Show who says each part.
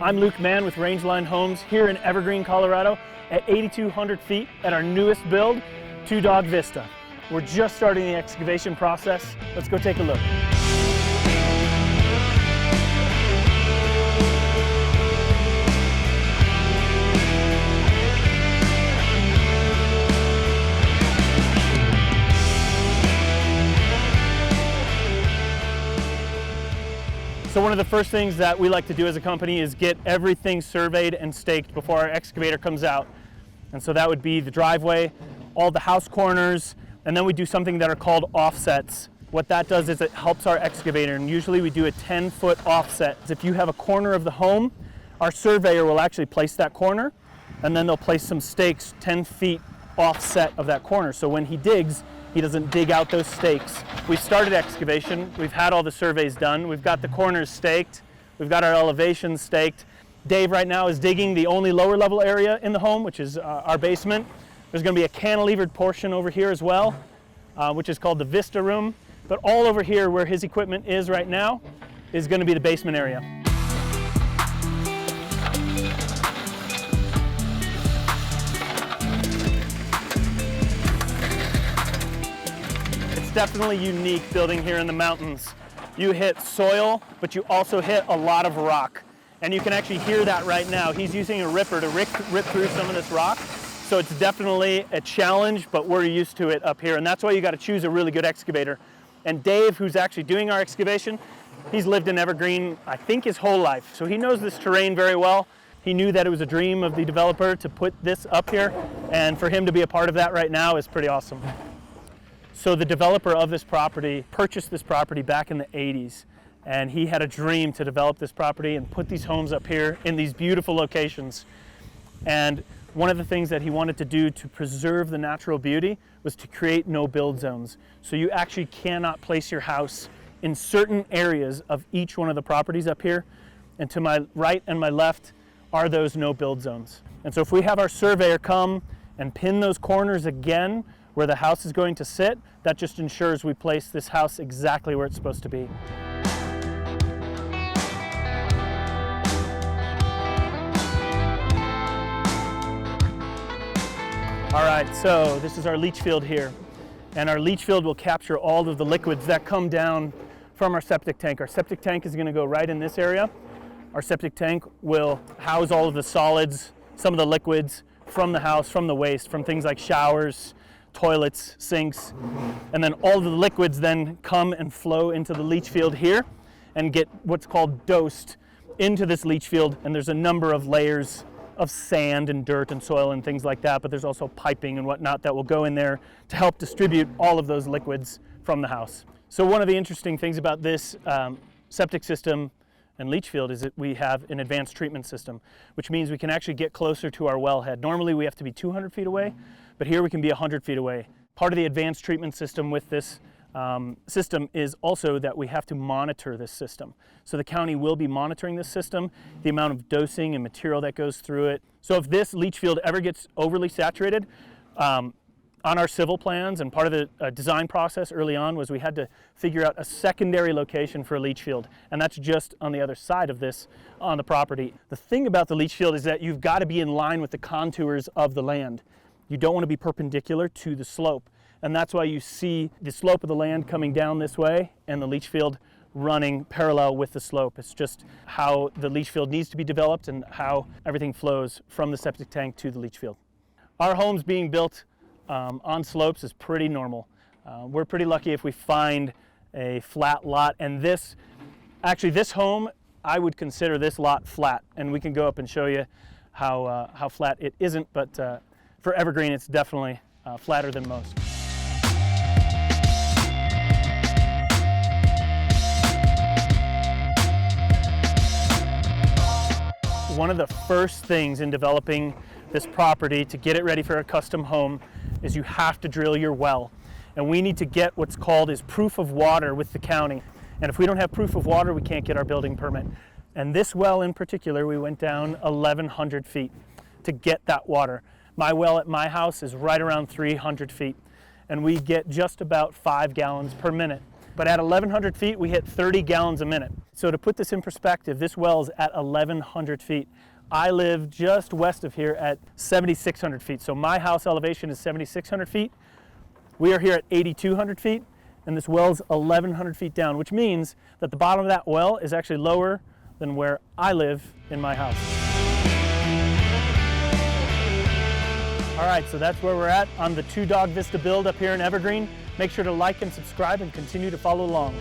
Speaker 1: I'm Luke Mann with Rangeline Homes here in Evergreen, Colorado at 8,200 feet at our newest build, Two Dog Vista. We're just starting the excavation process. Let's go take a look. So one of the first things that we like to do as a company is get everything surveyed and staked before our excavator comes out. And so that would be the driveway, all the house corners, and then we do something that are called offsets. What that does is it helps our excavator, and usually we do a 10-foot offset. If you have a corner of the home, our surveyor will actually place that corner, and then they'll place some stakes 10 feet offset of that corner. So when he digs, he doesn't dig out those stakes. We've started excavation, we've had all the surveys done, we've got the corners staked, we've got our elevations staked. Dave right now is digging the only lower level area in the home, which is our basement. There's going to be a cantilevered portion over here as well, which is called the Vista room. But all over here where his equipment is right now is going to be the basement area. It's definitely unique building here in the mountains. You hit soil, but you also hit a lot of rock. And you can actually hear that right now. He's using a ripper to rip through some of this rock. So it's definitely a challenge, but we're used to it up here. And that's why you got to choose a really good excavator. And Dave, who's actually doing our excavation, he's lived in Evergreen, I think, his whole life. So he knows this terrain very well. He knew that it was a dream of the developer to put this up here. And for him to be a part of that right now is pretty awesome. So the developer of this property purchased this property back in the 80s. And he had a dream to develop this property and put these homes up here in these beautiful locations. And one of the things that he wanted to do to preserve the natural beauty was to create no-build zones. So you actually cannot place your house in certain areas of each one of the properties up here. And to my right and my left are those no-build zones. And so if we have our surveyor come and pin those corners again where the house is going to sit, that just ensures we place this house exactly where it's supposed to be. All right, so this is our leach field here. And our leach field will capture all of the liquids that come down from our septic tank. Our septic tank is gonna go right in this area. Our septic tank will house all of the solids, some of the liquids from the house, from the waste, from things like showers, toilets, sinks. And then all of the liquids then come and flow into the leach field here and get what's called dosed into this leach field. And there's a number of layers of sand and dirt and soil and things like that, but there's also piping and whatnot that will go in there to help distribute all of those liquids from the house. So one of the interesting things about this septic system and leach field is that we have an advanced treatment system, which means we can actually get closer to our wellhead. Normally we have to be 200 feet away, but here we can be 100 feet away. Part of the advanced treatment system with this system is also that we have to monitor this system. So the county will be monitoring this system, the amount of dosing and material that goes through it. So if this leach field ever gets overly saturated, on our civil plans, and part of the design process early on was we had to figure out a secondary location for a leach field, and that's just on the other side of this on the property. The thing about the leach field is that you've got to be in line with the contours of the land. You don't want to be perpendicular to the slope. And that's why you see the slope of the land coming down this way and the leach field running parallel with the slope. It's just how the leach field needs to be developed and how everything flows from the septic tank to the leach field. Our homes being built on slopes is pretty normal. We're pretty lucky if we find a flat lot, and this home, I would consider this lot flat, and we can go up and show you how flat it isn't, but for Evergreen it's definitely flatter than most. One of the first things in developing this property to get it ready for a custom home is you have to drill your well. And we need to get what's called is proof of water with the county. And if we don't have proof of water, we can't get our building permit. And this well in particular, we went down 1,100 feet to get that water. My well at my house is right around 300 feet. And we get just about 5 gallons per minute. But at 1,100 feet, we hit 30 gallons a minute. So to put this in perspective, this well is at 1,100 feet. I live just west of here at 7,600 feet. So my house elevation is 7,600 feet. We are here at 8,200 feet, and this well is 1,100 feet down, which means that the bottom of that well is actually lower than where I live in my house. All right, so that's where we're at on the 2-dog Vista build up here in Evergreen. Make sure to like and subscribe and continue to follow along.